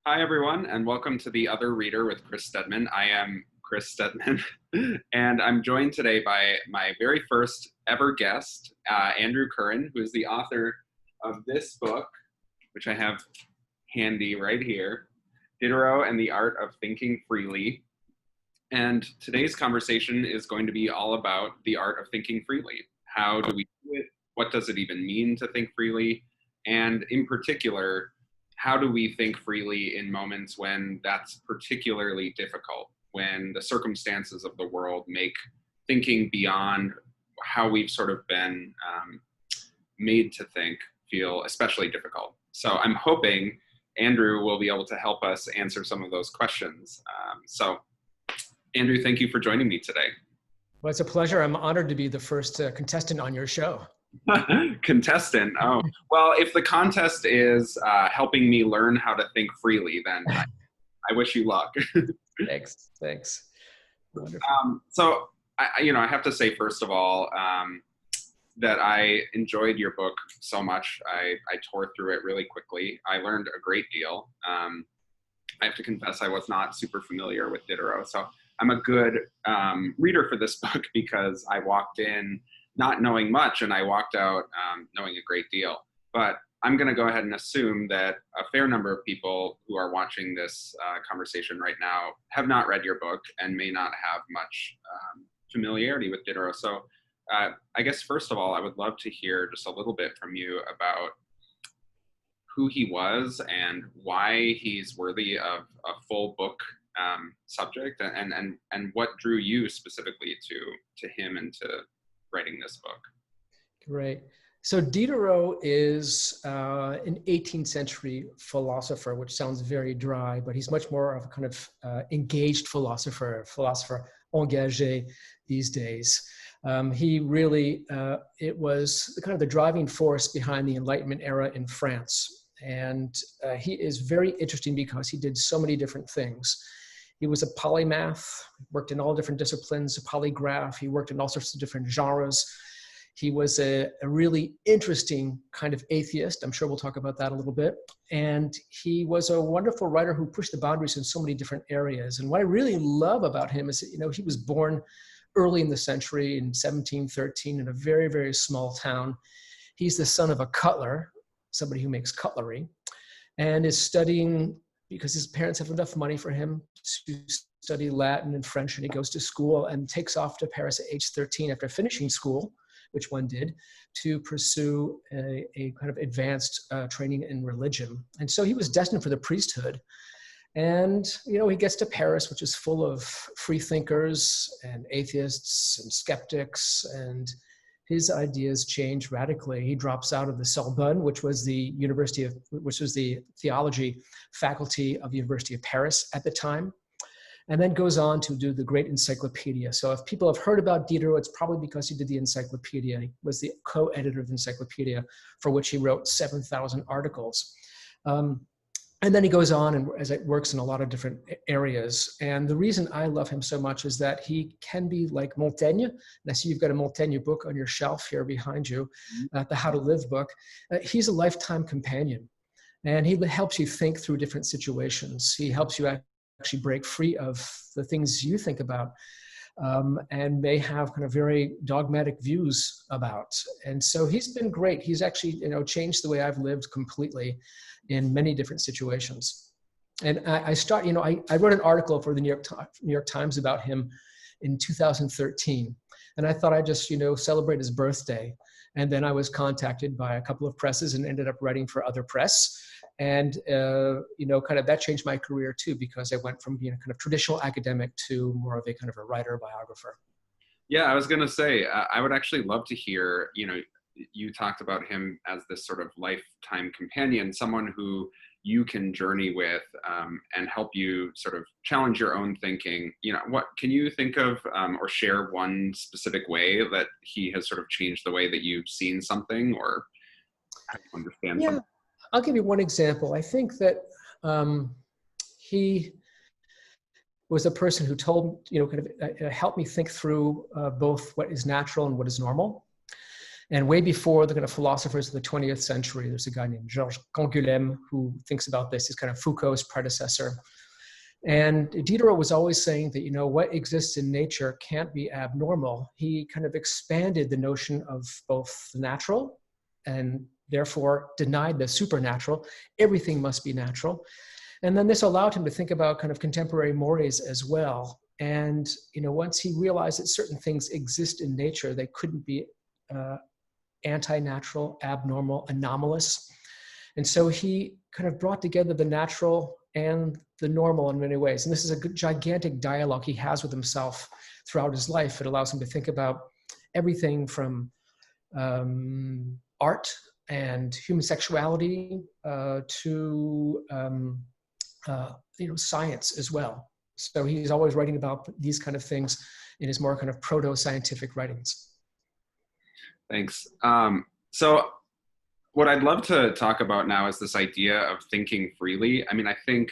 Hi, everyone, and welcome to The Other Reader with Chris Stedman. I am Chris Stedman, and I'm joined today by my very first ever guest, Andrew Curran, who is the author of this book, which I have handy right here, Diderot and the Art of Thinking Freely. And today's conversation is going to be all about the art of thinking freely. How do we do it? What does it even mean to think freely? And in particular, how do we think freely in moments when that's particularly difficult, when the circumstances of the world make thinking beyond how we've sort of been made to think feel especially difficult? So I'm hoping Andrew will be able to help us answer some of those questions. Andrew, thank you for joining me today. Well, it's a pleasure. I'm honored to be the first contestant on your show. Contestant. Oh, well, if the contest is helping me learn how to think freely, then I wish you luck. Thanks. Wonderful. So, I have to say, first of all, that I enjoyed your book so much. I tore through it really quickly. I learned a great deal. I have to confess I was not super familiar with Diderot, so I'm a good reader for this book because I walked in not knowing much and I walked out knowing a great deal. But I'm going to go ahead and assume that a fair number of people who are watching this conversation right now have not read your book and may not have much familiarity with Diderot. So I guess first of all, I would love to hear just a little bit from you about who he was and why he's worthy of a full book subject, and what drew you specifically to him and to writing this book. Great. So Diderot is an 18th century philosopher, which sounds very dry, but he's much more of a kind of engaged philosopher engagé these days. He really, it was kind of the driving force behind the Enlightenment era in France. And he is very interesting because he did so many different things. He was a polymath, worked in all different disciplines, a polygraph. He worked in all sorts of different genres. He was a really interesting kind of atheist. I'm sure we'll talk about that a little bit. And he was a wonderful writer who pushed the boundaries in so many different areas. And what I really love about him is, he was born early in the century in 1713 in a very, very small town. He's the son of a cutler, somebody who makes cutlery, and is studying because his parents have enough money for him to study Latin and French, and he goes to school and takes off to Paris at age 13 after finishing school, which one did, to pursue a kind of advanced training in religion. And so he was destined for the priesthood. And, he gets to Paris, which is full of free thinkers and atheists and skeptics, and his ideas change radically. He drops out of the Sorbonne, which was the theology faculty of the University of Paris at the time, and then goes on to do the great encyclopedia. So if people have heard about Diderot, it's probably because he did the encyclopedia. He was the co-editor of the encyclopedia, for which he wrote 7,000 articles. And then he goes on and as it works in a lot of different areas. And the reason I love him so much is that he can be like Montaigne. And I see you've got a Montaigne book on your shelf here behind you, the How to Live book. He's a lifetime companion. And he helps you think through different situations. He helps you actually break free of the things you think about and may have kind of very dogmatic views about. And so he's been great. He's actually, changed the way I've lived completely in many different situations. And I wrote an article for the New York Times about him in 2013. And I thought I'd just, celebrate his birthday. And then I was contacted by a couple of presses and ended up writing for other press. And, kind of that changed my career too, because I went from being a kind of traditional academic to more of a kind of a writer biographer. Yeah, I was going to say, I would actually love to hear, you talked about him as this sort of lifetime companion, someone who you can journey with and help you sort of challenge your own thinking. What can you think of or share one specific way that he has sort of changed the way that you've seen something or how you understand something? I'll give you one example. I think that he was a person who told, kind of helped me think through both what is natural and what is normal. And way before the kind of philosophers of the 20th century, there's a guy named Georges Canguilhem who thinks about this. He's kind of Foucault's predecessor. And Diderot was always saying that, what exists in nature can't be abnormal. He kind of expanded the notion of both the natural and therefore denied the supernatural. Everything must be natural. And then this allowed him to think about kind of contemporary mores as well. And, once he realized that certain things exist in nature, they couldn't be anti-natural, abnormal, anomalous. And so he kind of brought together the natural and the normal in many ways. And this is a gigantic dialogue he has with himself throughout his life. It allows him to think about everything from art and human sexuality to science as well. So he's always writing about these kind of things in his more kind of proto-scientific writings. Thanks. So what I'd love to talk about now is this idea of thinking freely. I mean, I think,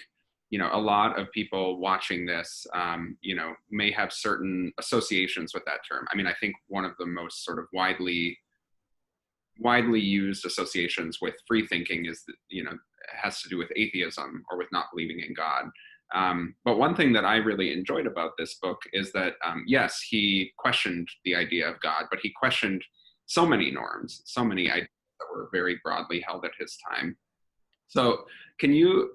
a lot of people watching this, may have certain associations with that term. I mean, I think one of the most sort of widely used associations with free thinking is, has to do with atheism or with not believing in God. But one thing that I really enjoyed about this book is that, yes, he questioned the idea of God, but he questioned so many norms, so many ideas that were very broadly held at his time. So can you,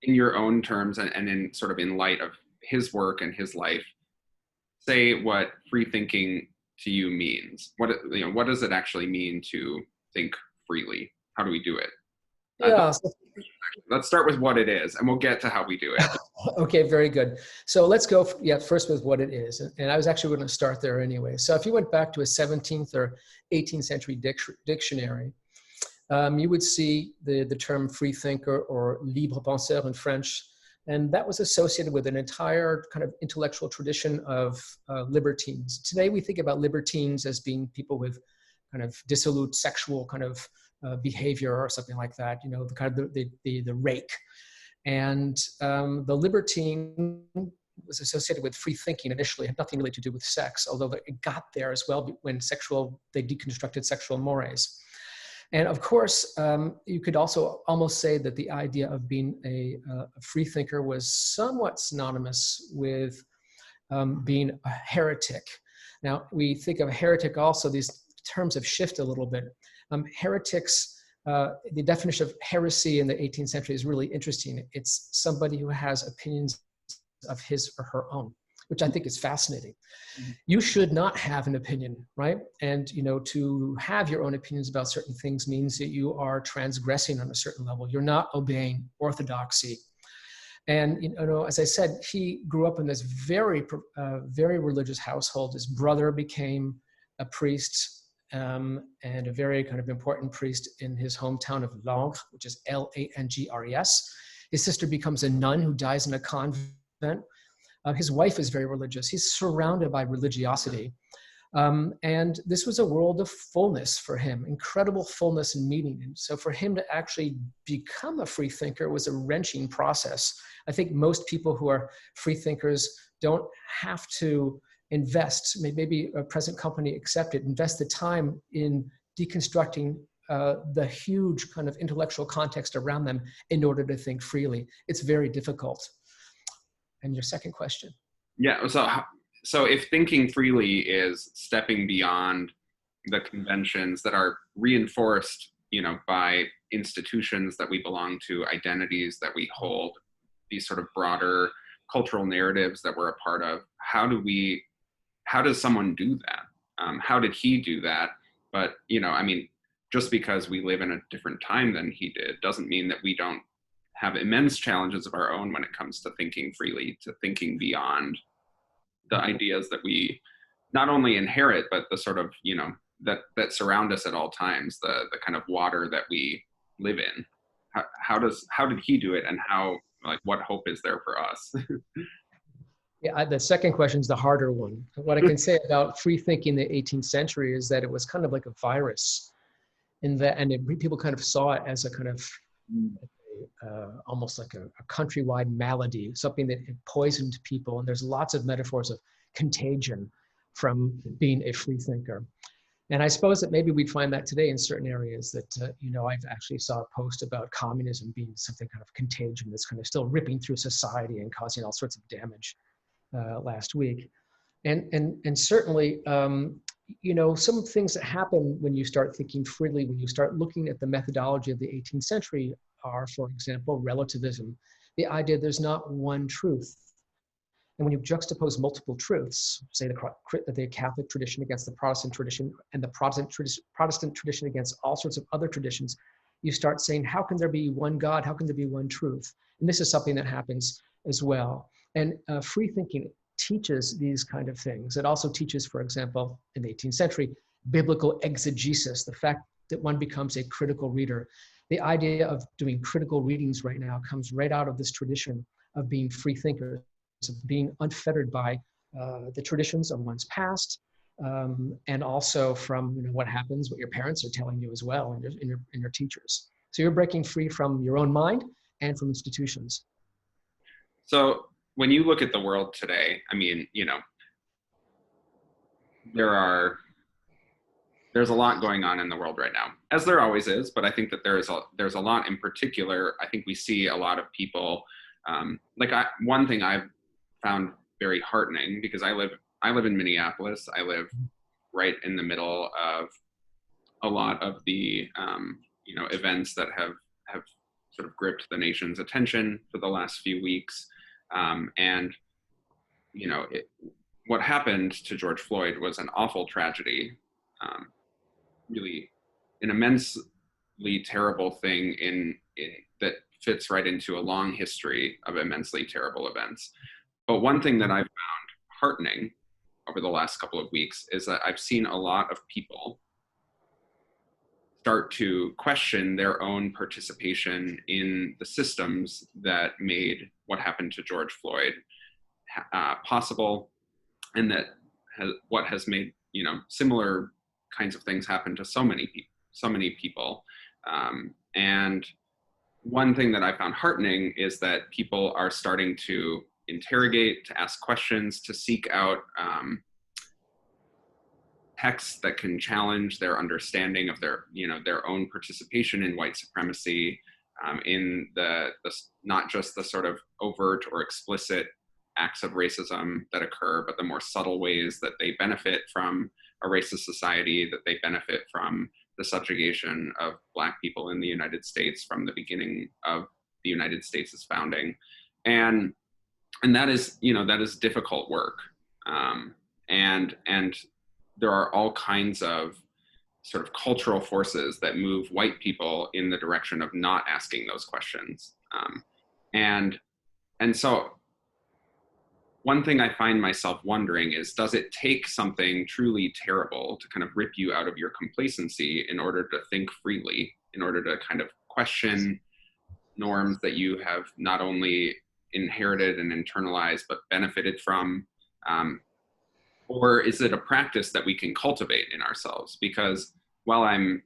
in your own terms and in sort of in light of his work and his life, say what free thinking to you means? What does it actually mean to think freely? How do we do it? Yeah. Let's start with what it is, and we'll get to how we do it. Okay, very good. So let's go, first with what it is. And I was actually going to start there anyway. So if you went back to a 17th or 18th century dictionary, you would see the term free thinker or libre penseur in French. And that was associated with an entire kind of intellectual tradition of libertines. Today, we think about libertines as being people with kind of dissolute sexual kind of behavior or something like that, the kind of the rake. And the libertine was associated with free thinking initially. It had nothing really to do with sex, although it got there as well when they deconstructed sexual mores. And of course, you could also almost say that the idea of being a free thinker was somewhat synonymous with being a heretic. Now, we think of heretic also, these terms have shifted a little bit. Heretics, the definition of heresy in the 18th century is really interesting. It's somebody who has opinions of his or her own, which I think is fascinating. Mm-hmm. You should not have an opinion, right? And, to have your own opinions about certain things means that you are transgressing on a certain level. You're not obeying orthodoxy. And, as I said, he grew up in this very religious household. His brother became a priest, and a very kind of important priest in his hometown of Langres, which is Langres. His sister becomes a nun who dies in a convent. His wife is very religious. He's surrounded by religiosity. And this was a world of fullness for him, incredible fullness and meaning. And so for him to actually become a free thinker was a wrenching process. I think most people who are free thinkers don't have to invest, maybe a present company accepted, invest the time in deconstructing the huge kind of intellectual context around them in order to think freely. It's very difficult. And your second question? Yeah, so if thinking freely is stepping beyond the conventions that are reinforced, by institutions that we belong to, identities that we hold, these sort of broader cultural narratives that we're a part of, how does someone do that? How did he do that? But, just because we live in a different time than he did doesn't mean that we don't have immense challenges of our own when it comes to thinking freely, to thinking beyond the ideas that we not only inherit, but the sort of, that surround us at all times, the kind of water that we live in. How did he do it, and what hope is there for us? Yeah, the second question is the harder one. What I can say about free thinking in the 18th century is that it was kind of like a virus, people kind of saw it as a kind of almost like a countrywide malady, something that poisoned people. And there's lots of metaphors of contagion from being a free thinker. And I suppose that maybe we'd find that today in certain areas that, I've actually saw a post about communism being something kind of contagion that's kind of still ripping through society and causing all sorts of damage last week. And certainly, some things that happen when you start thinking freely, when you start looking at the methodology of the 18th century are, for example, relativism, the idea there's not one truth. And when you juxtapose multiple truths, say the Catholic tradition against the Protestant tradition and the Protestant tradition against all sorts of other traditions, you start saying, how can there be one God? How can there be one truth? And this is something that happens as well. And free thinking teaches these kind of things. It also teaches, for example, in the 18th century, biblical exegesis, the fact that one becomes a critical reader. The idea of doing critical readings right now comes right out of this tradition of being free thinkers, of being unfettered by the traditions of one's past, and also from what happens, what your parents are telling you as well, and your teachers. So you're breaking free from your own mind and from institutions. So when you look at the world today, I mean, there's a lot going on in the world right now, as there always is. But I think that there's a lot in particular. I think we see a lot of people. One thing I've found very heartening, because I live in Minneapolis. I live right in the middle of a lot of the events that have sort of gripped the nation's attention for the last few weeks. What happened to George Floyd was an awful tragedy, really an immensely terrible thing that fits right into a long history of immensely terrible events. But one thing that I've found heartening over the last couple of weeks is that I've seen a lot of people start to question their own participation in the systems that made what happened to George Floyd possible, and that what has made similar kinds of things happen to so many people. And one thing that I found heartening is that people are starting to interrogate, to ask questions, to seek out texts that can challenge their understanding of their own participation in white supremacy, in the not just the sort of overt or explicit acts of racism that occur, but the more subtle ways that they benefit from a racist society, that they benefit from the subjugation of Black people in the United States from the beginning of the United States' founding. And that is difficult work. And there are all kinds of sort of cultural forces that move white people in the direction of not asking those questions. And so one thing I find myself wondering is, does it take something truly terrible to kind of rip you out of your complacency in order to think freely, in order to kind of question norms that you have not only inherited and internalized, but benefited from? Or is it a practice that we can cultivate in ourselves? Because while I'm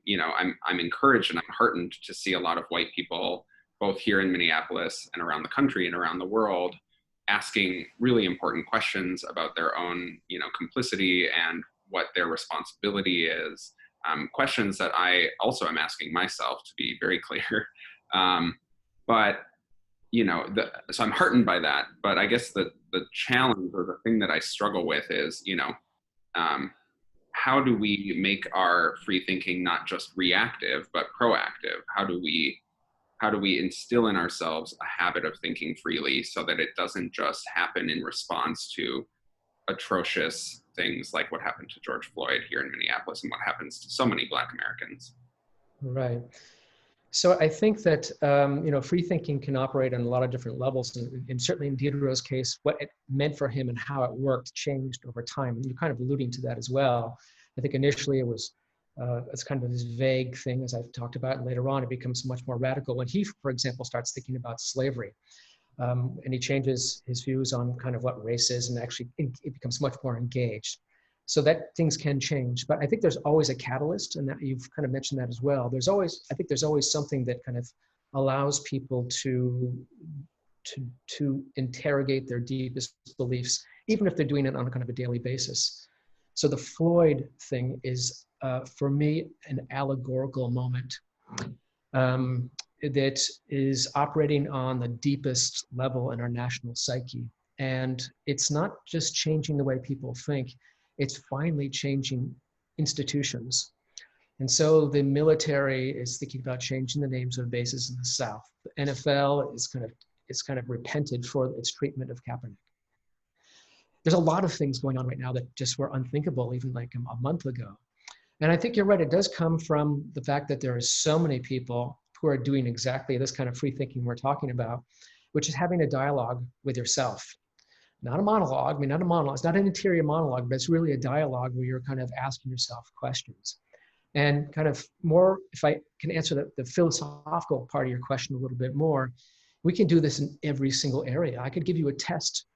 encouraged and I'm heartened to see a lot of white people, both here in Minneapolis and around the country and around the world, asking really important questions about their own, complicity and what their responsibility is. Questions that I also am asking myself, to be very clear. So I'm heartened by that. But I guess the challenge, or the thing that I struggle with, is, how do we make our free thinking not just reactive but proactive? How do we instill in ourselves a habit of thinking freely so that it doesn't just happen in response to atrocious things like what happened to George Floyd here in Minneapolis and what happens to so many Black Americans? Right. So I think that, free thinking can operate on a lot of different levels. And certainly in Diderot's case, what it meant for him and how it worked changed over time. And you're kind of alluding to that as well. I think initially it was it's kind of this vague thing, as I've talked about, and later on it becomes much more radical when he, for example, starts thinking about slavery. And he changes his views on kind of what race is, and actually it becomes much more engaged. So that things can change, but I think there's always a catalyst, and that you've kind of mentioned that as well. I think there's always something that kind of allows people to interrogate their deepest beliefs, even if they're doing it on a kind of a daily basis. So the Floyd thing is for me, an allegorical moment that is operating on the deepest level in our national psyche. And it's not just changing the way people think, it's finally changing institutions. And so the military is thinking about changing the names of bases in the South. The NFL is kind of repented for its treatment of Kaepernick. There's a lot of things going on right now that just were unthinkable even like a month ago. And I think you're right. It does come from the fact that there are so many people who are doing exactly this kind of free thinking we're talking about, which is having a dialogue with yourself. Not a monologue. I mean, not a monologue. It's not an interior monologue, but it's really a dialogue where you're kind of asking yourself questions. And kind of more, if I can answer the philosophical part of your question a little bit more, we can do this in every single area. I could give you a test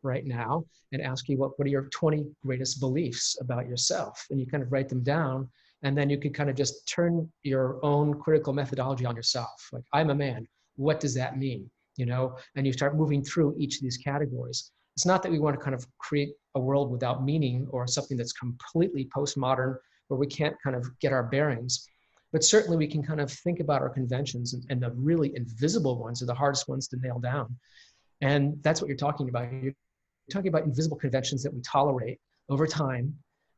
right now and ask you what are your 20 greatest beliefs about yourself, and you kind of write them down, and then you can kind of just turn your own critical methodology on yourself. Like, I'm a man, what does that mean? You know, and you start moving through each of these categories. It's not that we want to kind of create a world without meaning or something that's completely postmodern where we can't kind of get our bearings, but certainly we can kind of think about our conventions, and the really invisible ones are the hardest ones to nail down. And that's what you're talking about. You're talking about invisible conventions that we tolerate over time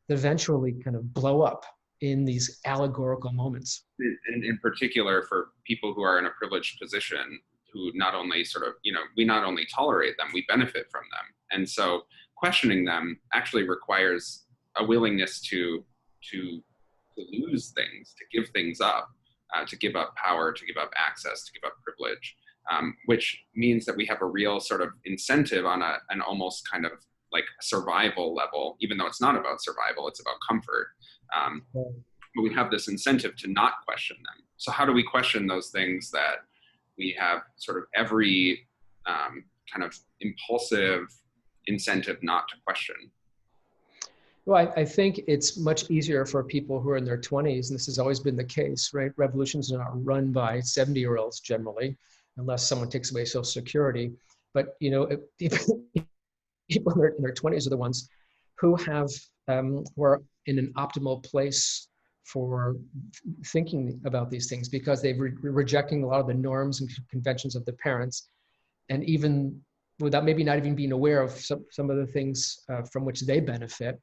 that eventually kind of blow up in these allegorical moments. In particular, for people who are in a privileged position, who not only sort of, we not only tolerate them, we benefit from them. And so questioning them actually requires a willingness to lose things, to give things up, to give up power, to give up access, to give up privilege. Which means that we have a real sort of incentive on an almost kind of like survival level, even though it's not about survival, it's about comfort. But we have this incentive to not question them. So how do we question those things that we have sort of every kind of impulsive incentive not to question? Well, I think it's much easier for people who are in their 20s, and this has always been the case, right? Revolutions are not run by 70-year-olds generally, unless someone takes away Social Security. But people in their 20s are the ones who are in an optimal place for thinking about these things, because they've rejecting a lot of the norms and conventions of their parents, and even without maybe not even being aware of some of the things from which they benefit.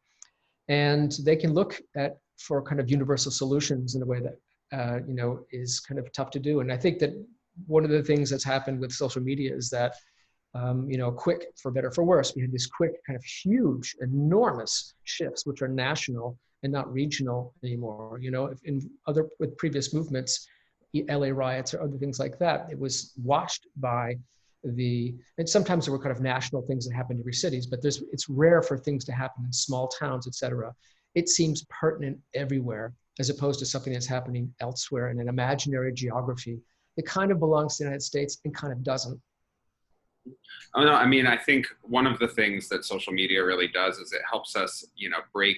And they can look for kind of universal solutions in a way that is kind of tough to do. And I think that one of the things that's happened with social media is that, quick, for better or for worse, we had this quick kind of huge, enormous shifts, which are national and not regional anymore. With previous movements, LA riots or other things like that, it was washed by and sometimes there were kind of national things that happened in every cities, but it's rare for things to happen in small towns, et cetera. It seems pertinent everywhere, as opposed to something that's happening elsewhere in an imaginary geography that kind of belongs to the United States and kind of doesn't. Oh, no, I mean, I think one of the things that social media really does is it helps us, break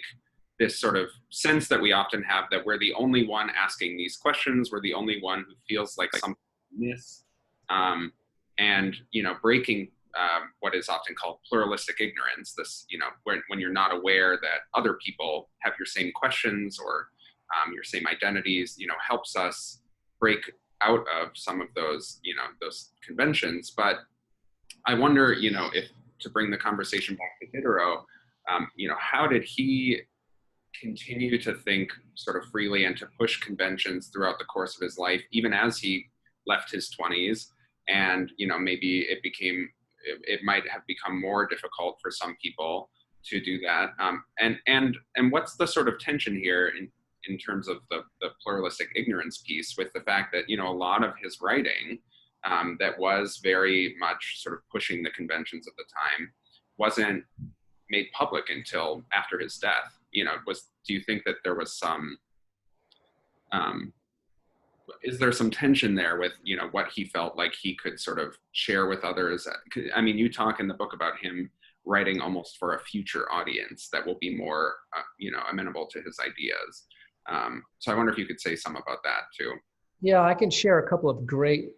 this sort of sense that we often have that we're the only one asking these questions. We're the only one who feels like something missed. And, breaking what is often called pluralistic ignorance, this, when you're not aware that other people have your same questions or your same identities, helps us break out of some of those, those conventions. But I wonder, if to bring the conversation back to Diderot, how did he continue to think sort of freely and to push conventions throughout the course of his life, even as he left his 20s? And, maybe it might have become more difficult for some people to do that. And what's the sort of tension here in terms of the pluralistic ignorance piece with the fact that, a lot of his writing that was very much sort of pushing the conventions of the time wasn't made public until after his death? Do you think that there was some, is there some tension there with, what he felt like he could sort of share with others? I mean, you talk in the book about him writing almost for a future audience that will be more, amenable to his ideas. So I wonder if you could say some about that too. Yeah, I can share a couple of great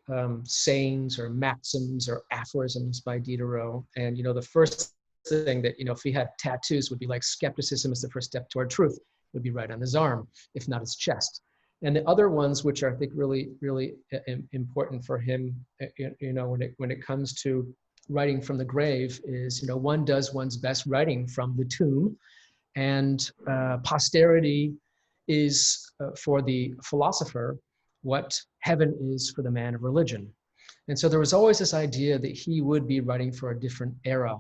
sayings or maxims or aphorisms by Diderot. And, the first thing that, if he had tattoos would be like, skepticism is the first step toward truth. would be right on his arm, if not his chest. And the other ones, which are, I think, really, really important for him, when it comes to writing from the grave, is, one does one's best writing from the tomb, and posterity is, for the philosopher, what heaven is for the man of religion. And so there was always this idea that he would be writing for a different era,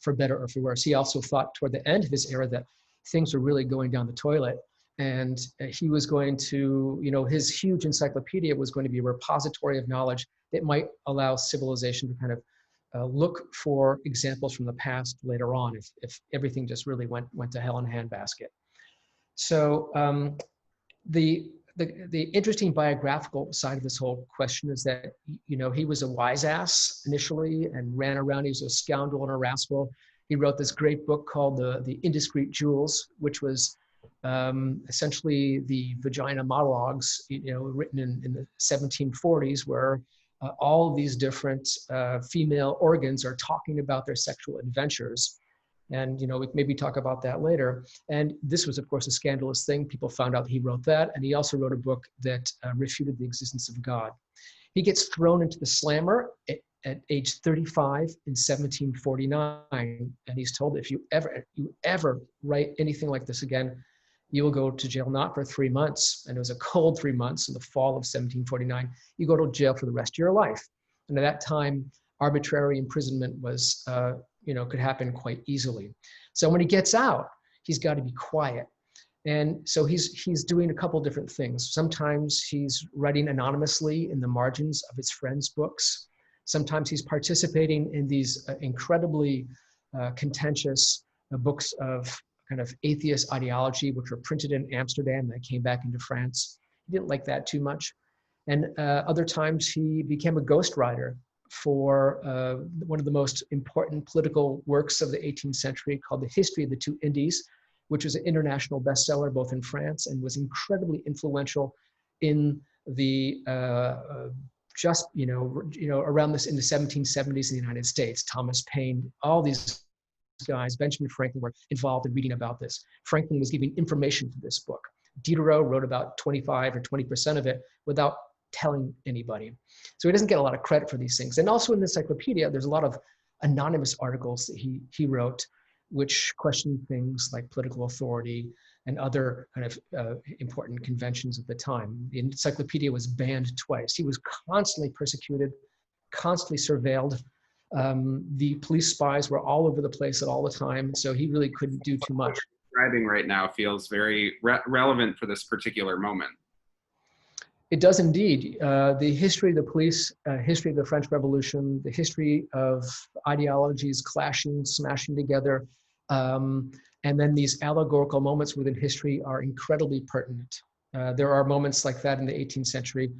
for better or for worse. He also thought toward the end of his era that things were really going down the toilet, and he was going to, his huge encyclopedia was going to be a repository of knowledge that might allow civilization to kind of look for examples from the past later on, if everything just really went to hell in a handbasket. So the interesting biographical side of this whole question is that, he was a wise ass initially and ran around. He was a scoundrel and a rascal. He wrote this great book called The Indiscreet Jewels, which was essentially the vagina monologues, written in the 1740s, where all these different female organs are talking about their sexual adventures. And, we can maybe talk about that later. And this was, of course, a scandalous thing. People found out he wrote that. And he also wrote a book that refuted the existence of God. He gets thrown into the slammer at age 35 in 1749. And he's told, if you ever write anything like this again, you will go to jail, not for 3 months. And it was a cold 3 months in the fall of 1749. You go to jail for the rest of your life. And at that time, arbitrary imprisonment was, could happen quite easily. So when he gets out, he's got to be quiet. And so he's doing a couple different things. Sometimes he's writing anonymously in the margins of his friends' books. Sometimes he's participating in these incredibly contentious books of kind of atheist ideology, which were printed in Amsterdam and came back into France. He didn't like that too much. And other times he became a ghostwriter for one of the most important political works of the 18th century, called The History of the Two Indies, which was an international bestseller both in France and was incredibly influential in the around this in the 1770s in the United States. Thomas Paine, all these guys, Benjamin Franklin, were involved in reading about this. Franklin was giving information for this book. Diderot wrote about 25 or 20% of it without telling anybody. So he doesn't get a lot of credit for these things. And also in the encyclopedia, there's a lot of anonymous articles that he wrote, which question things like political authority and other kind of important conventions of the time. The encyclopedia was banned twice. He was constantly persecuted, constantly surveilled. The police spies were all over the place at all the time, so he really couldn't do too much. What you're describing right now feels very relevant for this particular moment. It does indeed. The history of the police, history of the French Revolution, the history of ideologies clashing, smashing together, and then these allegorical moments within history are incredibly pertinent. There are moments like that in the 18th century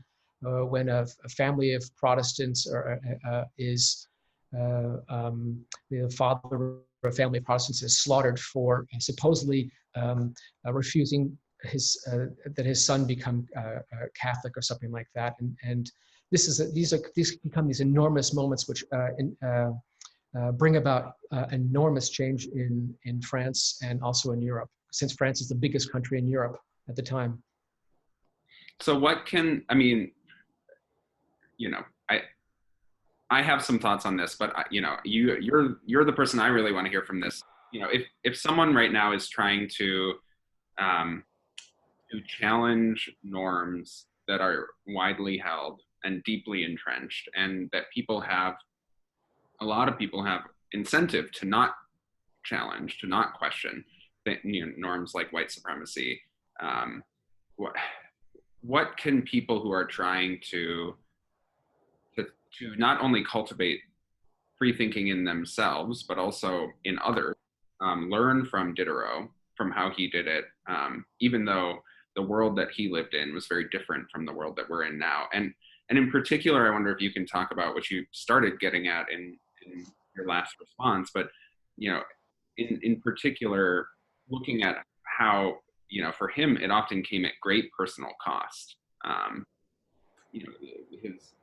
when a family of Protestants is the father of a family of Protestants is slaughtered for supposedly refusing that his son become Catholic or something like that, and these become these enormous moments which bring about enormous change in France and also in Europe, since France is the biggest country in Europe at the time. So I have some thoughts on this, but you're the person I really want to hear from this. If someone right now is trying to challenge norms that are widely held and deeply entrenched, and that a lot of people have incentive to not challenge, to not question norms like white supremacy. What can people who are trying to not only cultivate free thinking in themselves, but also in others, learn from Diderot, from how he did it, even though the world that he lived in was very different from the world that we're in now. And in particular, I wonder if you can talk about what you started getting at in your last response, but in particular, looking at how, for him, it often came at great personal cost.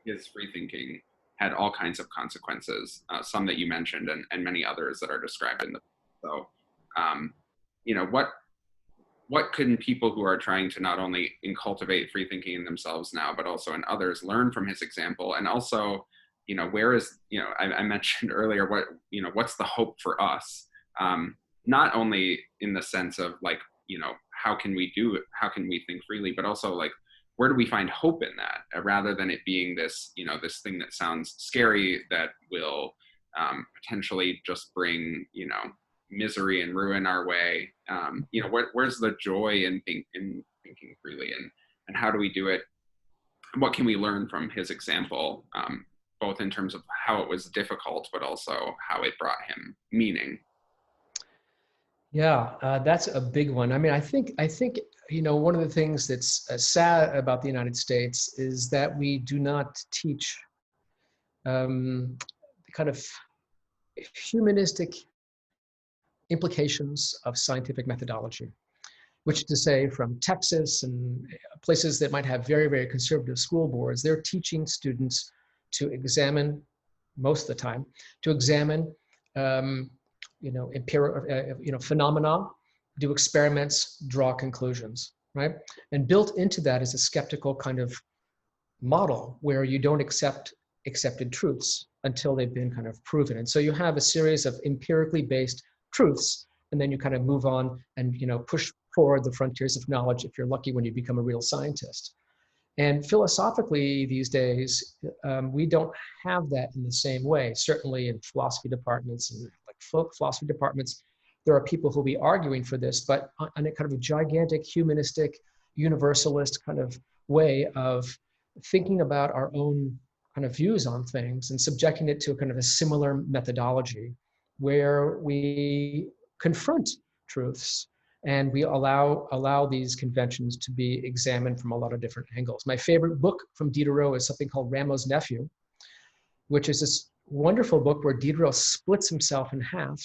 His free thinking had all kinds of consequences, some that you mentioned and many others that are described in the book. So, what can people who are trying to not only cultivate free thinking in themselves now, but also in others, learn from his example? And also, where is, I mentioned earlier, what's the hope for us? Not only in the sense of like, how can we do it? How can we think freely, but also like, where do we find hope in that, rather than it being this, this thing that sounds scary that will potentially just bring, misery and ruin our way. Where's the joy in thinking freely, and how do we do it? What can we learn from his example, both in terms of how it was difficult, but also how it brought him meaning? Yeah, that's a big one. I mean, I think one of the things that's sad about the United States is that we do not teach the kind of humanistic implications of scientific methodology, which is to say, from Texas and places that might have very, very conservative school boards, they're teaching students to examine, most of the time, to examine phenomena, do experiments, draw conclusions, right? And built into that is a skeptical kind of model where you don't accept accepted truths until they've been kind of proven. And so you have a series of empirically based truths, and then you kind of move on and push forward the frontiers of knowledge if you're lucky when you become a real scientist. And philosophically these days, we don't have that in the same way. Certainly in philosophy departments and like philosophy departments, there are people who'll be arguing for this, but on a kind of a gigantic humanistic universalist kind of way of thinking about our own kind of views on things and subjecting it to a kind of a similar methodology where we confront truths and we allow these conventions to be examined from a lot of different angles. My favorite book from Diderot is something called Rameau's Nephew, which is this wonderful book where Diderot splits himself in half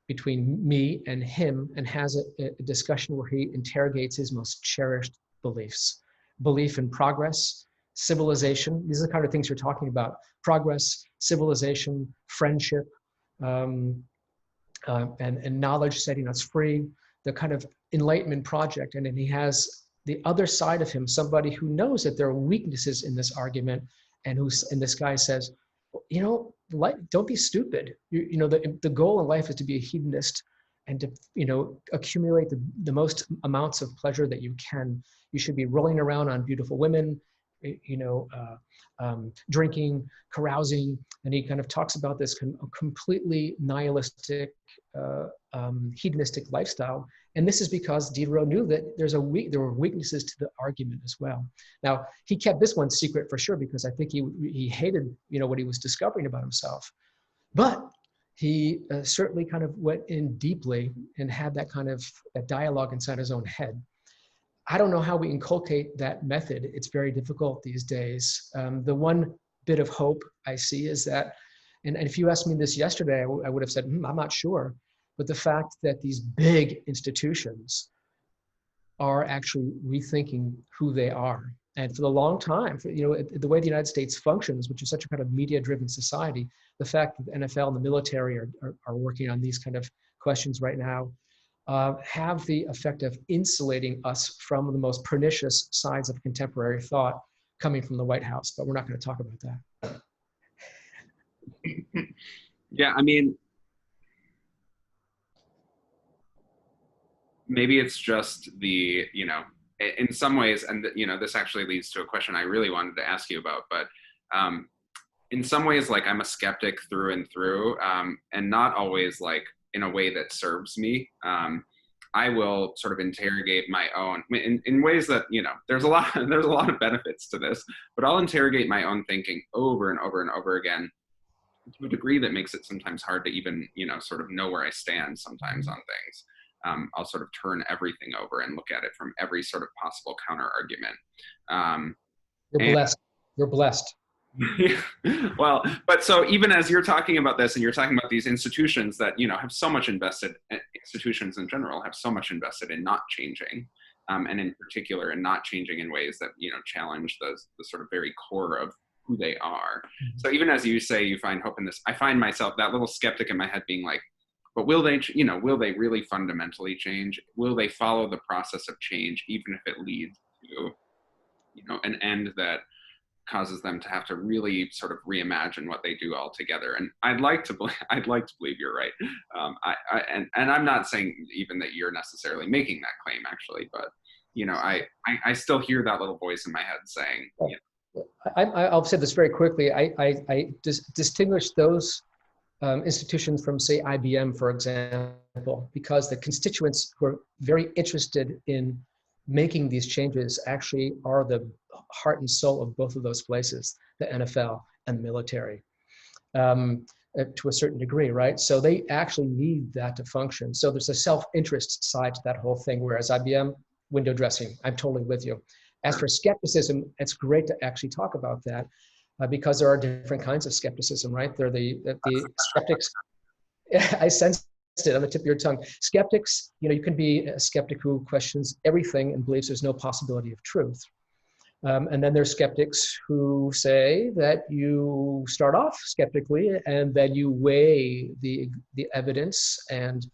between me and him and has a discussion where he interrogates his most cherished beliefs. Belief in progress, civilization. These are the kind of things you're talking about. Progress, civilization, friendship, and knowledge setting us free, the kind of Enlightenment project. And then he has the other side of him, somebody who knows that there are weaknesses in this argument, and this guy says, don't be stupid. The goal in life is to be a hedonist and to accumulate the most amounts of pleasure that you can. You should be rolling around on beautiful women, drinking, carousing, and he kind of talks about this completely nihilistic, hedonistic lifestyle. And this is because Diderot knew that there were weaknesses to the argument as well. Now, he kept this one secret for sure because I think he hated what he was discovering about himself. But he certainly kind of went in deeply and had that kind of a dialogue inside his own head. I don't know how we inculcate that method. It's very difficult these days. The one bit of hope I see is that, and if you asked me this yesterday, I would have said, I'm not sure. But the fact that these big institutions are actually rethinking who they are. And for the long time, the way the United States functions, which is such a kind of media-driven society, the fact that the NFL and the military are working on these kind of questions right now, have the effect of insulating us from the most pernicious sides of contemporary thought coming from the White House. But we're not going to talk about that. Yeah, I mean, maybe it's just in some ways, and this actually leads to a question I really wanted to ask you about, but in some ways, like, I'm a skeptic through and through, and not always like in a way that serves me. I will sort of interrogate my own in ways that, there's a lot of benefits to this, but I'll interrogate my own thinking over and over and over again to a degree that makes it sometimes hard to even, sort of know where I stand sometimes on things. I'll sort of turn everything over and look at it from every sort of possible counter argument. You're blessed. You're blessed. Well, but so even as you're talking about this and you're talking about these institutions that, have so much invested, institutions in general have so much invested in not changing, and in particular in not changing in ways that, challenge the sort of very core of who they are. So even as you say, you find hope in this, I find myself, that little skeptic in my head being like, but will they, will they really fundamentally change? Will they follow the process of change, even if it leads to, an end that causes them to have to really sort of reimagine what they do altogether? And I'd like to believe you're right. And I'm not saying even that you're necessarily making that claim, actually, but I still hear that little voice in my head saying, I'll say this very quickly. I distinguish those institutions from, say, IBM, for example, because the constituents who are very interested in making these changes actually are the heart and soul of both of those places, the NFL and the military, to a certain degree, right? So they actually need that to function. So there's a self-interest side to that whole thing, whereas IBM, window dressing. I'm totally with you. As for skepticism, it's great to actually talk about that because there are different kinds of skepticism, right? There are the skeptics. I sensed it on the tip of your tongue. Skeptics, you can be a skeptic who questions everything and believes there's no possibility of truth. And then there's skeptics who say that you start off skeptically and then you weigh the evidence and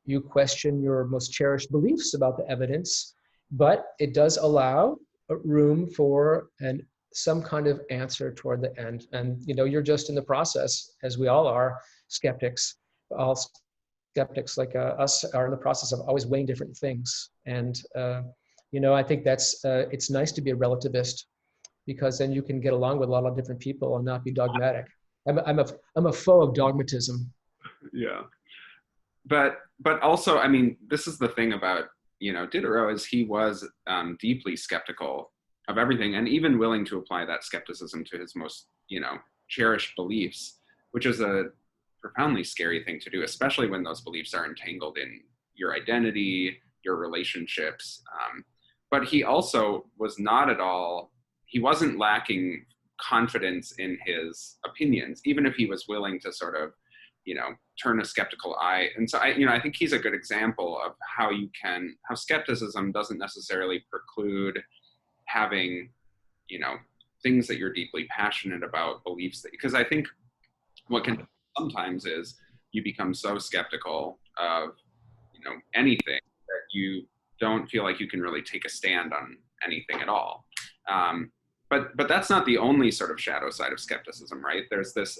you question your most cherished beliefs about the evidence, but it does allow room for some kind of answer toward the end. And you're just in the process, as we all are, skeptics. All skeptics like us are in the process of always weighing different things. And I think that's it's nice to be a relativist because then you can get along with a lot of different people and not be dogmatic. I'm a foe of dogmatism. Yeah, but also, I mean, this is the thing about Diderot is he was deeply skeptical of everything, and even willing to apply that skepticism to his most cherished beliefs, which is a profoundly scary thing to do, especially when those beliefs are entangled in your identity, your relationships. But he also was not at all, he wasn't lacking confidence in his opinions, even if he was willing to sort of, turn a skeptical eye. And so I think he's a good example of how skepticism doesn't necessarily preclude having, things that you're deeply passionate about, beliefs that, because I think what can sometimes is you become so skeptical of, anything that you don't feel like you can really take a stand on anything at all. But that's not the only sort of shadow side of skepticism, right? There's this,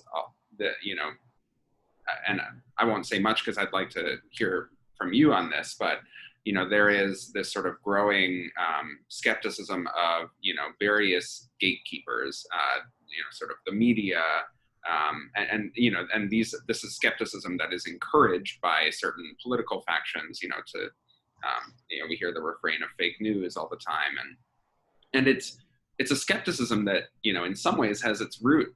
and I won't say much because I'd like to hear from you on this, but there is this sort of growing skepticism of various gatekeepers, sort of the media, and this is skepticism that is encouraged by certain political factions, to we hear the refrain of fake news all the time, and it's a skepticism that in some ways has its roots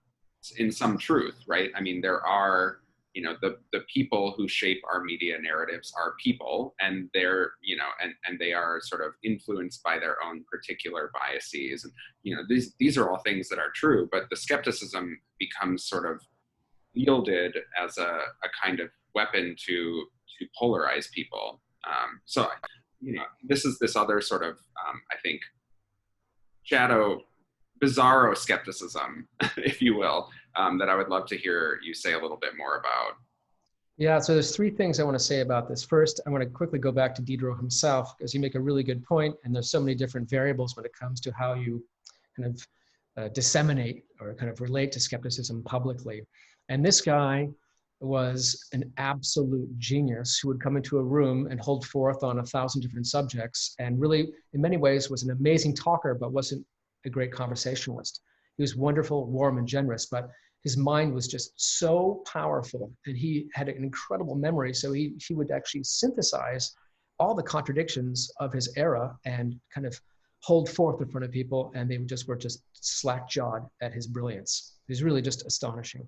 in some truth, right? I mean, there are the people who shape our media narratives are people, and they're and they are sort of influenced by their own particular biases, and these are all things that are true, but the skepticism becomes sort of wielded as a kind of weapon to polarize people. So this is this other sort of I think bizarro skepticism, if you will, that I would love to hear you say a little bit more about. Yeah, so there's three things I want to say about this. First, I want to quickly go back to Diderot himself, because you make a really good point, and there's so many different variables when it comes to how you kind of disseminate or kind of relate to skepticism publicly. And this guy was an absolute genius who would come into a room and hold forth on 1,000 different subjects, and really, in many ways, was an amazing talker, but wasn't a great conversationalist. He was wonderful, warm, and generous, but his mind was just so powerful, and he had an incredible memory. So he would actually synthesize all the contradictions of his era and kind of hold forth in front of people, and they were just slack-jawed at his brilliance. He was really just astonishing.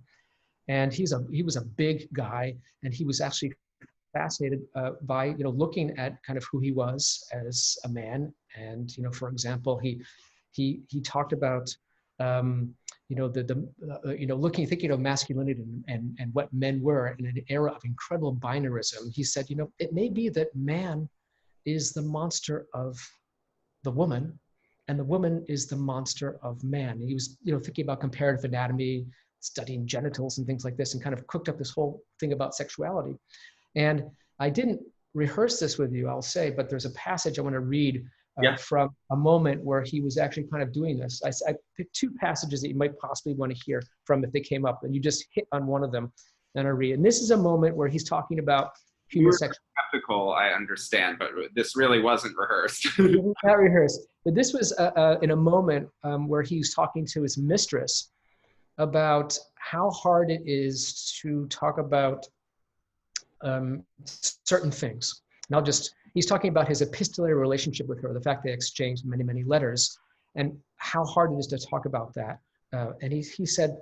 And he was a big guy, and he was actually fascinated by looking at kind of who he was as a man. And for example, he talked about thinking of masculinity and what men were in an era of incredible binarism. He said, it may be that man is the monster of the woman, and the woman is the monster of man. And he was, thinking about comparative anatomy, studying genitals and things like this, and kind of cooked up this whole thing about sexuality. And I didn't rehearse this with you, I'll say, but there's a passage I want to read Yeah. from a moment where he was actually kind of doing this. I picked two passages that you might possibly want to hear from if they came up, and you just hit on one of them, and I read. And this is a moment where he's talking about You were homosexuality. skeptical, I understand, but this really wasn't rehearsed. Not rehearsed, but this was in a moment where he was talking to his mistress about how hard it is to talk about certain things. And he's talking about his epistolary relationship with her, the fact they exchanged many, many letters, and how hard it is to talk about that. And he said,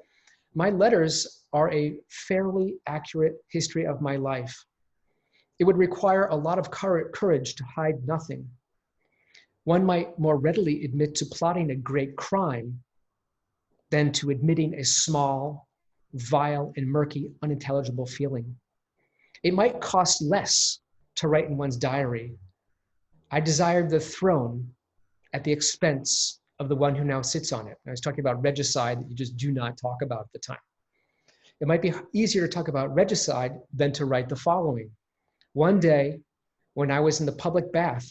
my letters are a fairly accurate history of my life. It would require a lot of courage to hide nothing. One might more readily admit to plotting a great crime than to admitting a small, vile, and murky, unintelligible feeling. It might cost less to write in one's diary, I desired the throne at the expense of the one who now sits on it. I was talking about regicide that you just do not talk about at the time. It might be easier to talk about regicide than to write the following. One day, when I was in the public bath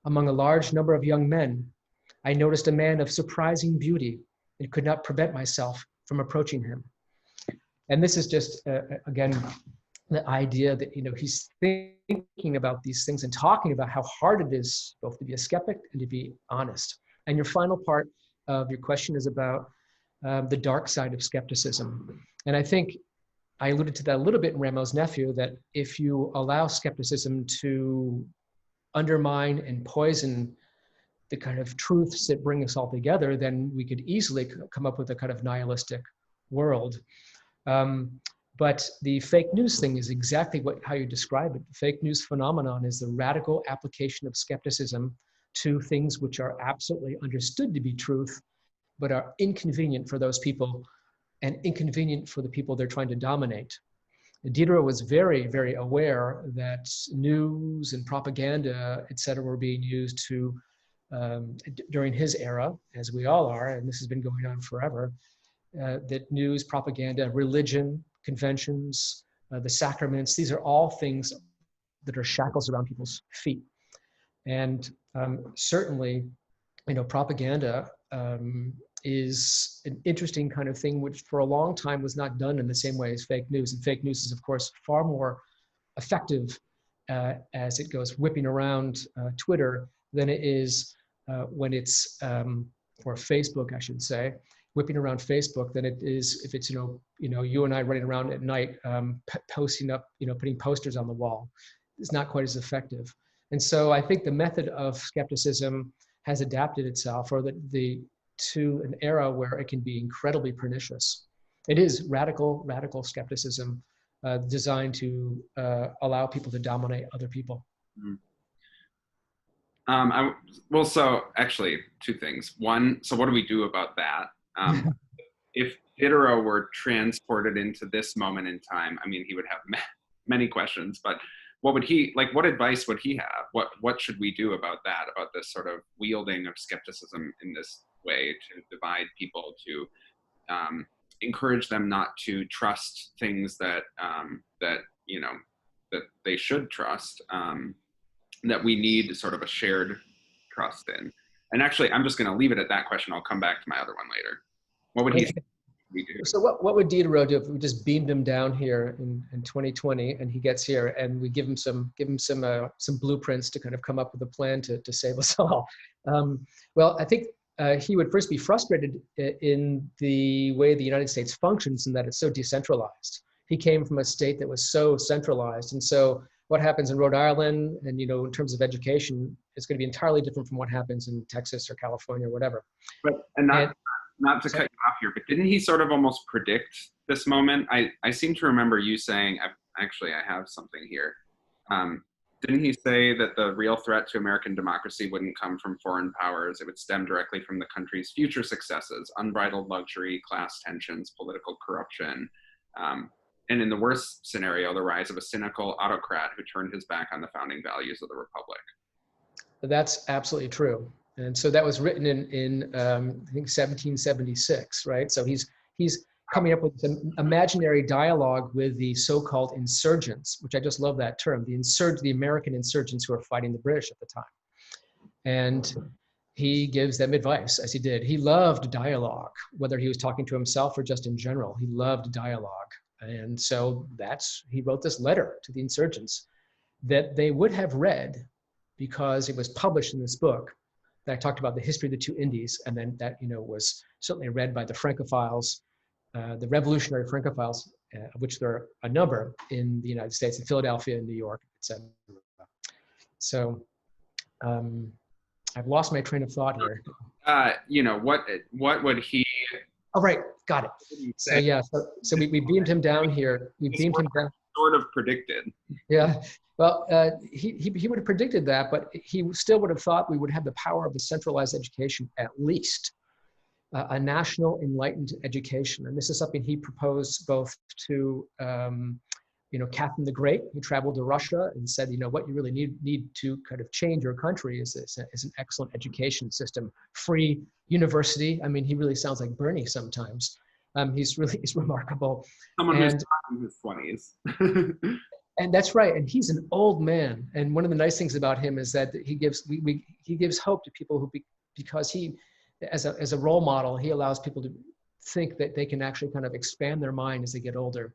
among a large number of young men, I noticed a man of surprising beauty and could not prevent myself from approaching him. And this is just, again, the idea that, he's thinking about these things and talking about how hard it is both to be a skeptic and to be honest. And your final part of your question is about the dark side of skepticism. And I think I alluded to that a little bit in Rameau's Nephew, that if you allow skepticism to undermine and poison the kind of truths that bring us all together, then we could easily come up with a kind of nihilistic world. But the fake news thing is exactly how you describe it. The fake news phenomenon is the radical application of skepticism to things which are absolutely understood to be truth, but are inconvenient for those people and inconvenient for the people they're trying to dominate. Diderot was very, very aware that news and propaganda, et cetera, were being used to, during his era, as we all are, and this has been going on forever, that news, propaganda, religion, conventions, the sacraments, these are all things that are shackles around people's feet. And certainly, propaganda is an interesting kind of thing, which for a long time was not done in the same way as fake news. And fake news is, of course, far more effective as it goes whipping around Twitter than it is when it's, or Facebook, I should say, whipping around Facebook than it is if it's, you and I running around at night, posting up, putting posters on the wall. It's not quite as effective. And so I think the method of skepticism has adapted itself, or to an era where it can be incredibly pernicious. It is radical skepticism designed to allow people to dominate other people. So actually, two things. One, so what do we do about that? If Diderot were transported into this moment in time, I mean, he would have many questions, but what advice would he have? What should we do about that, about this sort of wielding of skepticism in this way to divide people, to encourage them not to trust things that they should trust, that we need sort of a shared trust in? And actually, I'm just going to leave it at that question. I'll come back to my other one later. What would he say we do? So what would Diderot do if we just beamed him down here in 2020 and he gets here and we give him some blueprints to kind of come up with a plan to save us all? Well, I think he would first be frustrated in the way the United States functions, in that it's so decentralized. He came from a state that was so centralized, and so what happens in Rhode Island and, in terms of education, is going to be entirely different from what happens in Texas or California or whatever. But not to cut you off here, but didn't he sort of almost predict this moment? I seem to remember you saying, I have something here. Didn't he say that the real threat to American democracy wouldn't come from foreign powers? It would stem directly from the country's future successes, unbridled luxury, class tensions, political corruption, and in the worst scenario, the rise of a cynical autocrat who turned his back on the founding values of the republic. That's absolutely true. And so that was written in I think 1776, right? So he's coming up with some imaginary dialogue with the so-called insurgents, which I just love that term, the American insurgents who are fighting the British at the time. And he gives them advice, as he did. He loved dialogue, whether he was talking to himself or just in general. He loved dialogue. And so he wrote this letter to the insurgents that they would have read because it was published in this book that I talked about, the history of the two Indies, and then that was certainly read by the Francophiles, the revolutionary Francophiles, of which there are a number in the United States, in Philadelphia, New York, etc. So I've lost my train of thought here. What would he? Oh, right, got it. So yeah, so we beamed him down here. We beamed him down. Sort of predicted. Yeah, well, he would have predicted that, but he still would have thought we would have the power of the centralized education, at least a national enlightened education. And this is something he proposed both to Catherine the Great, who traveled to Russia and said, what you really need to kind of change your country is an excellent education system, free university. I mean, he really sounds like Bernie sometimes. He's remarkable. Someone who's in his 20s. And that's right. And he's an old man. And one of the nice things about him is that he gives hope to people because he, as a role model, he allows people to think that they can actually kind of expand their mind as they get older.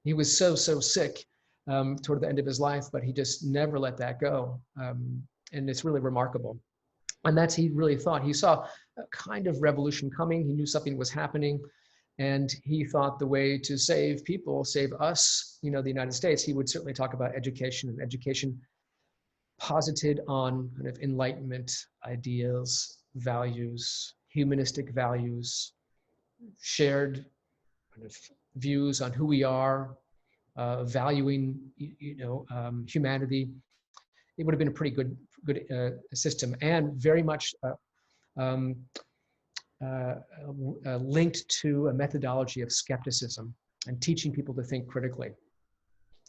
He was so sick toward the end of his life, but he just never let that go. And it's really remarkable. And he really thought, he saw a kind of revolution coming. He knew something was happening. And he thought the way to save people, save us, the United States, he would certainly talk about education, and education posited on kind of Enlightenment ideas, values, humanistic values, shared kind of views on who we are, valuing, humanity. It would have been a pretty good system, and very much linked to a methodology of skepticism and teaching people to think critically.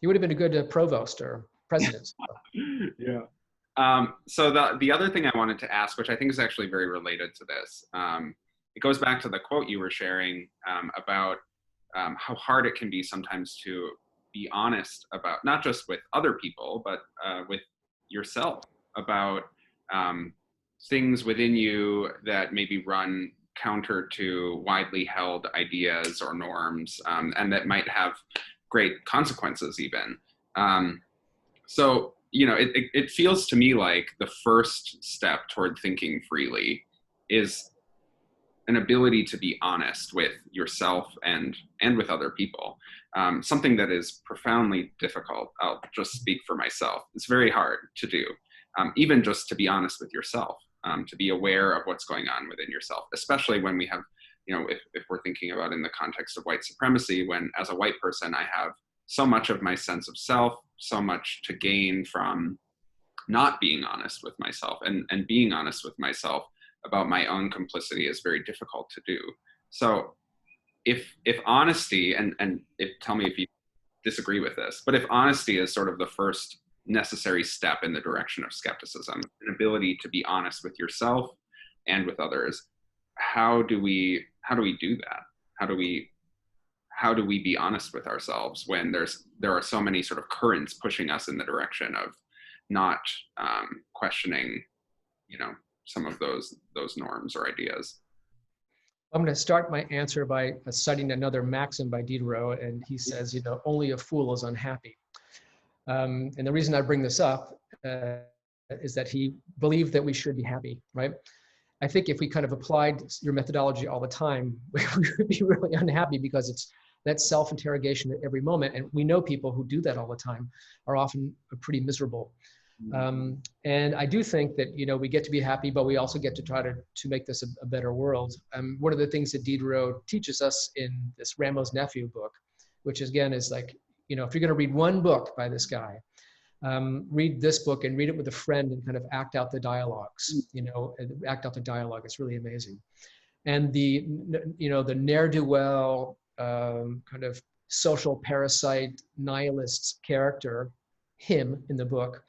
He would have been a good provost or president. Yeah. So the other thing I wanted to ask, which I think is actually very related to this, it goes back to the quote you were sharing about how hard it can be sometimes to be honest about, not just with other people, but with yourself, about things within you that maybe run counter to widely held ideas or norms, and that might have great consequences even. So, it feels to me like the first step toward thinking freely is an ability to be honest with yourself and with other people. Something that is profoundly difficult. I'll just speak for myself. It's very hard to do, even just to be honest with yourself. To be aware of what's going on within yourself, especially when we have, if we're thinking about in the context of white supremacy, when as a white person, I have so much of my sense of self, so much to gain from not being honest with myself, and being honest with myself about my own complicity is very difficult to do. So if honesty, and tell me if you disagree with this, but if honesty is sort of the first necessary step in the direction of skepticism, an ability to be honest with yourself and with others, how do we do that? How do we be honest with ourselves when there are so many sort of currents pushing us in the direction of not questioning, some of those norms or ideas? I'm going to start my answer by citing another maxim by Diderot, and he says, only a fool is unhappy. And the reason I bring this up is that he believed that we should be happy, right? I think if we kind of applied your methodology all the time, we would be really unhappy, because it's that self-interrogation at every moment. And we know people who do that all the time are often pretty miserable. And I do think that, we get to be happy, but we also get to try to make this a better world. One of the things that Diderot teaches us in this Rameau's Nephew book, which again is like, if you're going to read one book by this guy, read this book and read it with a friend and kind of act out the dialogues, act out the dialogue. It's really amazing. And the ne'er-do-well kind of social parasite nihilist character, him in the book,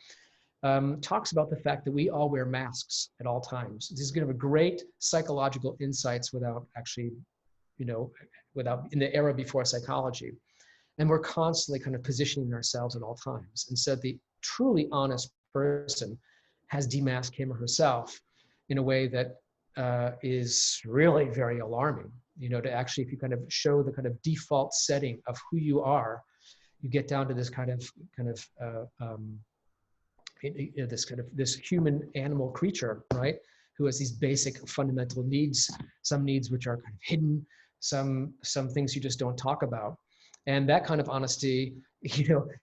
talks about the fact that we all wear masks at all times. This is going to have great psychological insights without actually, without in the era before psychology. And we're constantly kind of positioning ourselves at all times. And so the truly honest person has demasked him or herself in a way that is really very alarming. To actually, if you kind of show the kind of default setting of who you are, you get down to this this human animal creature, right? Who has these basic fundamental needs, some needs which are kind of hidden, some things you just don't talk about. And that kind of honesty,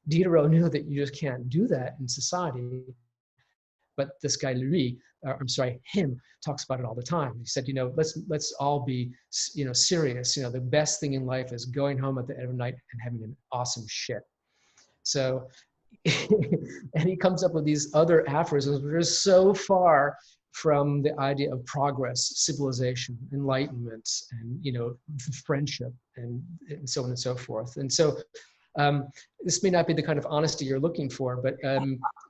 Diderot knew that you just can't do that in society. But this guy him talks about it all the time. He said, let's all be, serious. The best thing in life is going home at the end of the night and having an awesome shit. So, and he comes up with these other aphorisms which are so far from the idea of progress, civilization, enlightenment, and friendship, and so on and so forth. And so, this may not be the kind of honesty you're looking for, but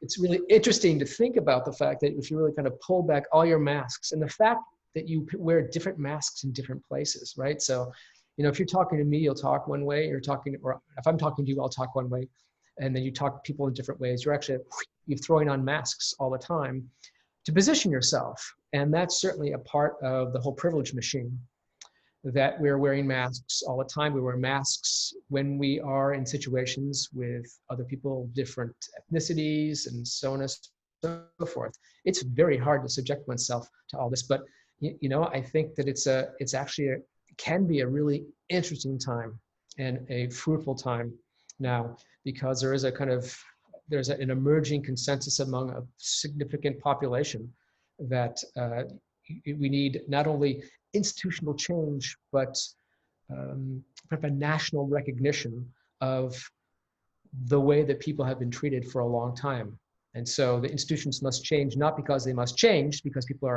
it's really interesting to think about the fact that if you really kind of pull back all your masks, and the fact that you wear different masks in different places, right? So, if you're talking to me, you'll talk one way. Or if I'm talking to you, I'll talk one way. And then you talk to people in different ways. You're throwing on masks all the time to position yourself. And that's certainly a part of the whole privilege machine, that we're wearing masks all the time. We wear masks when we are in situations with other people, different ethnicities, and so on and so forth. It's very hard to subject oneself to all this, but I think that it's actually can be a really interesting time and a fruitful time now, because there's an emerging consensus among a significant population that we need not only institutional change, but a national recognition of the way that people have been treated for a long time. And so the institutions must change, not because they must change, because people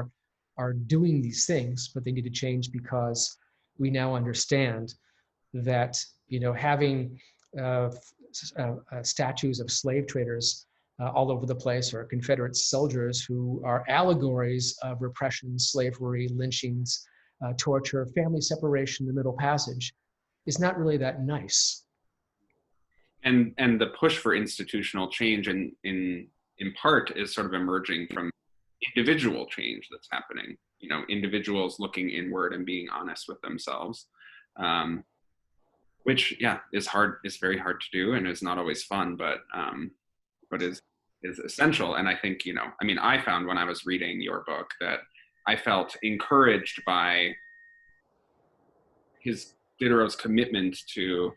are doing these things, but they need to change because we now understand that, having statues of slave traders all over the place, or Confederate soldiers who are allegories of repression, slavery, lynchings, torture, family separation, the Middle Passage, is not really that nice. And the push for institutional change in part is sort of emerging from individual change that's happening. Individuals looking inward and being honest with themselves, which is very hard to do and is not always fun, but is essential. And I think I found when I was reading your book that I felt encouraged by Diderot's commitment to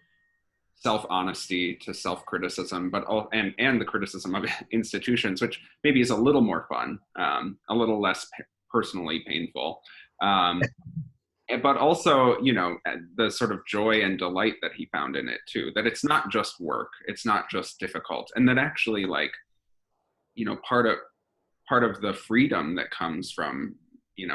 self-honesty, to self-criticism, but and the criticism of institutions, which maybe is a little more fun, a little less personally painful, but also the sort of joy and delight that he found in it too. That it's not just work, it's not just difficult, and that actually, part of the freedom that comes from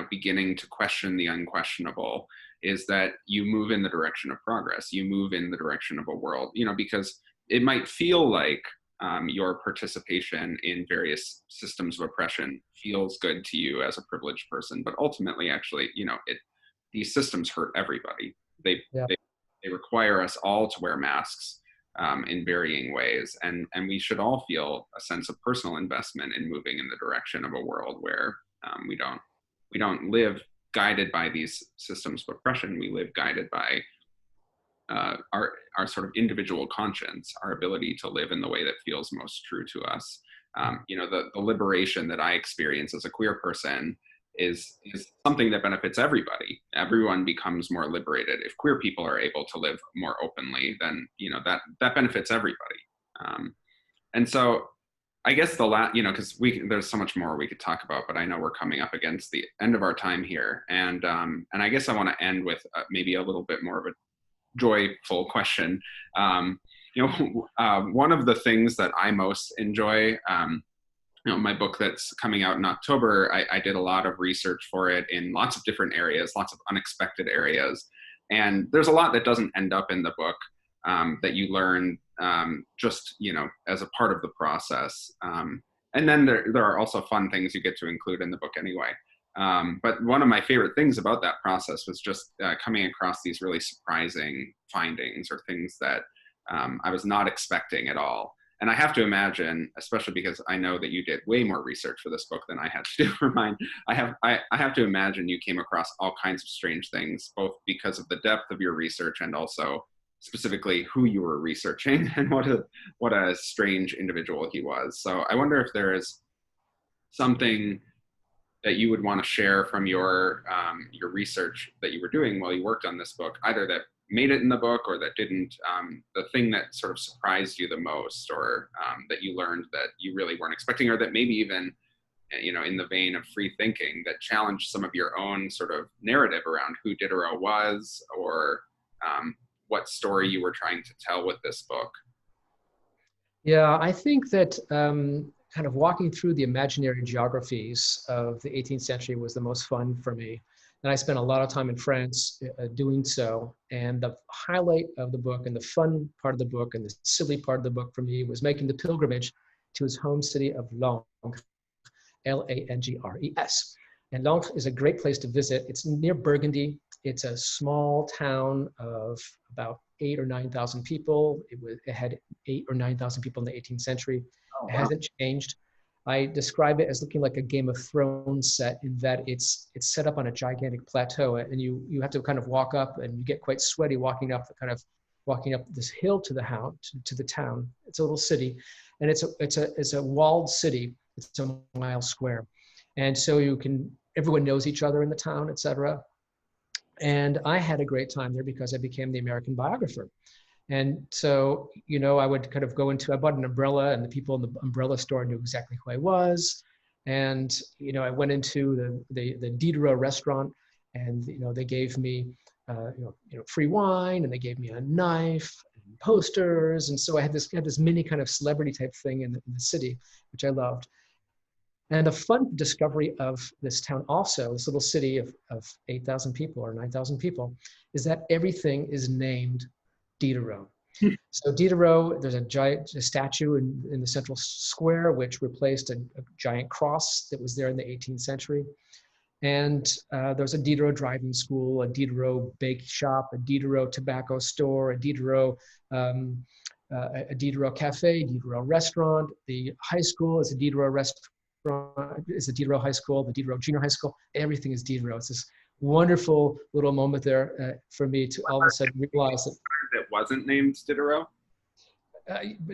beginning to question the unquestionable is that you move in the direction of progress. You move in the direction of a world, because it might feel like your participation in various systems of oppression feels good to you as a privileged person, but ultimately, actually, these systems hurt everybody. They require us all to wear masks in varying ways, and we should all feel a sense of personal investment in moving in the direction of a world where we don't live guided by these systems of oppression. We live guided by our sort of individual conscience, our ability to live in the way that feels most true to us. The liberation that I experience as a queer person is something that benefits everybody. Everyone becomes more liberated. If queer people are able to live more openly, then that benefits everybody. And so I guess because there's so much more we could talk about, but I know we're coming up against the end of our time here, and I guess I want to end with maybe a little bit more of a joyful question. One of the things that I most enjoy, my book that's coming out in October, I did a lot of research for it in lots of different areas, lots of unexpected areas, and there's a lot that doesn't end up in the book that you learn just as a part of the process, and then there are also fun things you get to include in the book anyway. But one of my favorite things about that process was just coming across these really surprising findings or things that I was not expecting at all. And I have to imagine, especially because I know that you did way more research for this book than I had to do for mine, I have to imagine you came across all kinds of strange things, both because of the depth of your research and also specifically who you were researching and what a strange individual he was. So I wonder if there is something that you would want to share from your research that you were doing while you worked on this book, either that made it in the book or that didn't, the thing that sort of surprised you the most, or that you learned that you really weren't expecting, or that maybe even, you know, in the vein of free thinking, that challenged some of your own sort of narrative around who Diderot was, or what story you were trying to tell with this book. Yeah, I think that kind of walking through the imaginary geographies of the 18th century was the most fun for me. And I spent a lot of time in France doing so. And the highlight of the book and the fun part of the book and the silly part of the book for me was making the pilgrimage to his home city of Langres, Langres. And Langres is a great place to visit. It's near Burgundy. It's a small town of about 8,000 or 9,000 people. It had 8,000 or 9,000 people in the 18th century. Oh, It wow. hasn't changed. I describe it as looking like a Game of Thrones set in that it's set up on a gigantic plateau, and you have to kind of walk up, and you get quite sweaty walking up this hill to the house to the town. It's a little city, and it's a walled city. It's a mile square, and so everyone knows each other in the town, etc. And I had a great time there because I became the American biographer. And so, you know, I would kind of I bought an umbrella, and the people in the umbrella store knew exactly who I was. And, you know, I went into the Diderot restaurant, and, you know, they gave me, free wine, and they gave me a knife and posters. And so I had this mini kind of celebrity type thing in the city, which I loved. And the fun discovery of this town also, this little city of 8,000 people or 9,000 people, is that everything is named Diderot. So Diderot, there's a statue in the central square, which replaced a giant cross that was there in the 18th century. And there's a Diderot driving school, a Diderot bake shop, a Diderot tobacco store, a Diderot cafe, Diderot restaurant. The high school is a Diderot restaurant, is a Diderot high school, the Diderot junior high school. Everything is Diderot. It's this wonderful little moment there for me to all of a sudden realize that That wasn't named Diderot?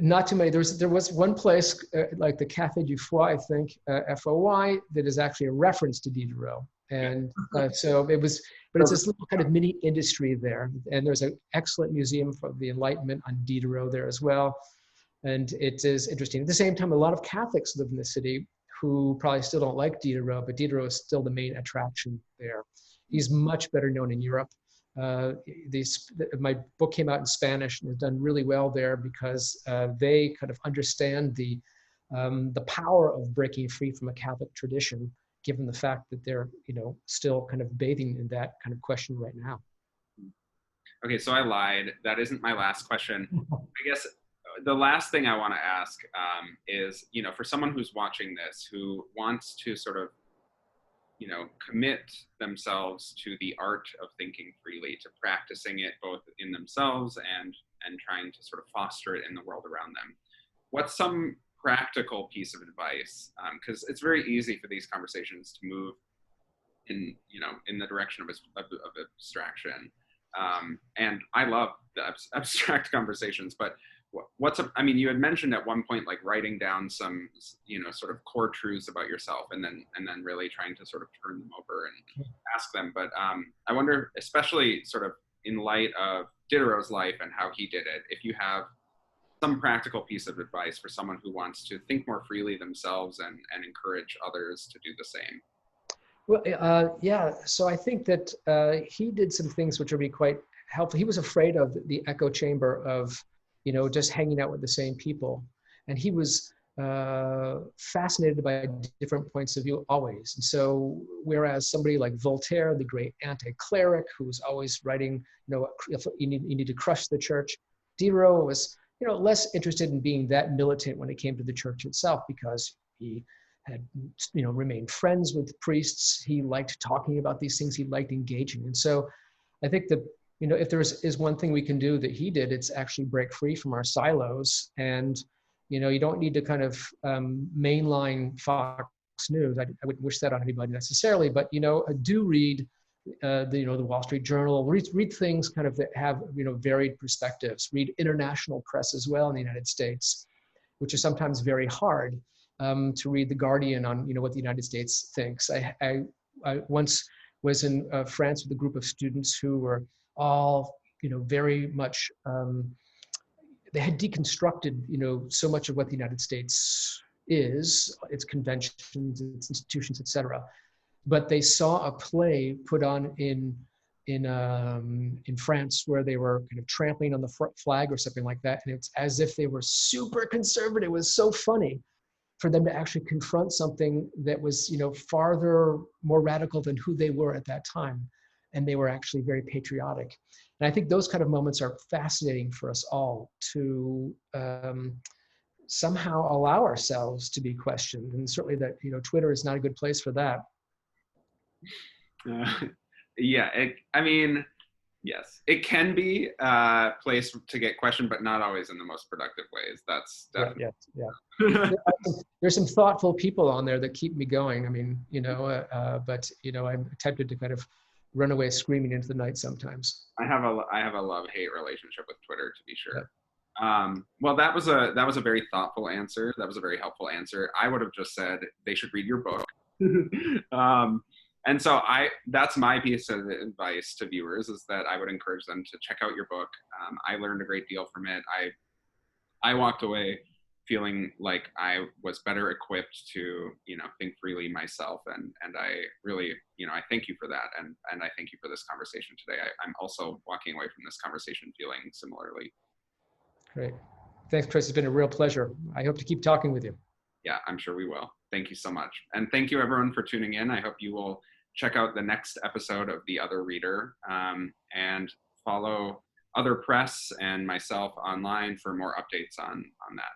not too many. There was one place like the Café du Foy, I think, FOY, that is actually a reference to Diderot. And so it was, but it's this little kind of mini industry there. And there's an excellent museum for the Enlightenment on Diderot there as well. And it is interesting. At the same time, a lot of Catholics live in the city who probably still don't like Diderot, but Diderot is still the main attraction there. He's much better known in Europe. My book came out in Spanish and has done really well there because they kind of understand the power of breaking free from a Catholic tradition, given the fact that they're, you know, still kind of bathing in that kind of question right now. Okay, so I lied. That isn't my last question. I guess the last thing I want to ask is, you know, for someone who's watching this, who wants to sort of, you know, commit themselves to the art of thinking freely, to practicing it both in themselves and trying to sort of foster it in the world around them. What's some practical piece of advice? Because it's very easy for these conversations to move in, you know, in the direction of abstraction. And I love the abstract conversations, but I mean, you had mentioned at one point, like writing down some, you know, sort of core truths about yourself and then really trying to sort of turn them over and ask them. But I wonder, especially sort of in light of Diderot's life and how he did it, if you have some practical piece of advice for someone who wants to think more freely themselves and encourage others to do the same. Well, yeah. So I think that he did some things which would be quite helpful. He was afraid of the echo chamber of, you know, just hanging out with the same people. And he was fascinated by different points of view always. And so, whereas somebody like Voltaire, the great anti-cleric, who was always writing, you know, you need to crush the church, Diderot was, you know, less interested in being that militant when it came to the church itself, because he had, remained friends with priests. He liked talking about these things. He liked engaging. And so I think that, if there is one thing we can do that he did, it's actually break free from our silos. And, you don't need to kind of mainline Fox News. I wouldn't wish that on anybody necessarily, but, do read the Wall Street Journal. Read things kind of that have, varied perspectives. Read international press as well in the United States, which is sometimes very hard to read The Guardian on, what the United States thinks. I once was in France with a group of students who were all, very much, they had deconstructed, so much of what the United States is, its conventions, its institutions, et cetera. But they saw a play put on in France where they were kind of trampling on the flag or something like that, and it's as if they were super conservative. It was so funny for them to actually confront something that was, farther more radical than who they were at that time, and they were actually very patriotic. And I think those kind of moments are fascinating for us all to somehow allow ourselves to be questioned, and certainly that Twitter is not a good place for that. Yeah, I mean, yes, it can be a place to get questioned, but not always in the most productive ways. That's definitely. Yeah. There's some thoughtful people on there that keep me going. I mean, but I'm tempted to kind of run away screaming into the night sometimes. I have a love-hate relationship with Twitter, to be sure. Yeah. Well, that was a very thoughtful answer. That was a very helpful answer. I would have just said they should read your book. And so that's my piece of advice to viewers, is that I would encourage them to check out your book. I learned a great deal from it. I walked away feeling like I was better equipped to, think freely myself. And I really, I thank you for that. And I thank you for this conversation today. I'm also walking away from this conversation feeling similarly. Great. Thanks, Chris. It's been a real pleasure. I hope to keep talking with you. Yeah, I'm sure we will. Thank you so much. And thank you everyone for tuning in. I hope you will check out the next episode of The Other Reader, and follow Other Press and myself online for more updates on that.